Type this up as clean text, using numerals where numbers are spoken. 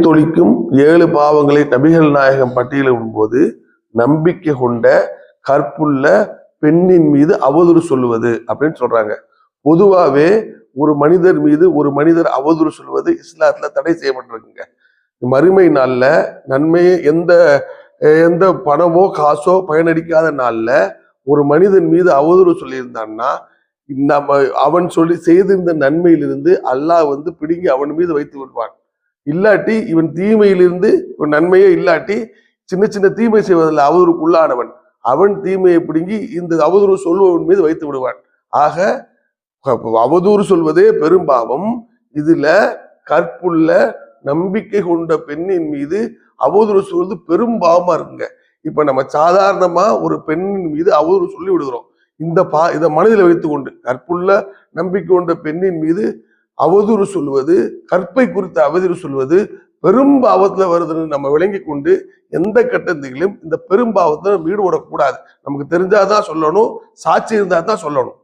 தொழிக்கும் 7 பாவங்களை நபிகள் நாயகம் பட்டியலிடும் போது நம்பிக்கை கொண்ட கற்புள்ள பெண்ணின் மீது அவதூறு சொல்லுவது அப்படின்னு சொல்றாங்க. பொதுவாவே ஒரு மனிதர் மீது ஒரு மனிதர் அவதூறு சொல்வது இஸ்லாத்துல தடை செய்யப்பட்டிருக்குங்க. மறுமை நாள்ல நன்மையை எந்த பணமோ காசோ பயனளிக்காத நாள்ல ஒரு மனிதன் மீது அவதூறு சொல்லியிருந்தான்னா அவன் செய்திருந்த நன்மையிலிருந்து அல்லாஹ் பிடுங்கி அவன் மீது வைத்து விடுவான். இல்லாட்டி இவன் தீமையிலிருந்து நன்மையே இல்லாட்டி சின்ன சின்ன தீமை செய்வதில் அவதூறுக்கு உள்ளானவன் அவன் தீமையை பிடுங்கி இந்த அவதூறு சொல்பவன் மீது வைத்து விடுவான். ஆக அவதூறு சொல்வதே பெரும்பாவம். இதுல கற்புள்ள நம்பிக்கை கொண்ட பெண்ணின் மீது அவதூறு சொல்வது பெரும்பாவமா இருக்குங்க. இப்ப நம்ம சாதாரணமா ஒரு பெண்ணின் மீது அவதூறு சொல்லி விடுகிறோம். இதை மனதில் வைத்துக் கொண்டு கற்புள்ள நம்பிக்கை கொண்ட பெண்ணின் மீது அவதூறு சொல்வது, கற்பை குறித்த அவதூறு சொல்வது பெரும்பாவத்துல வருதுன்னு நம்ம விளங்கி கொண்டு எந்த கட்டத்திலும் இந்த பெரும்பாவத்தை ஈடுபடக்கூடாது. நமக்கு தெரிஞ்சாதான் சொல்லணும், சாட்சி இருந்தா தான் சொல்லணும்.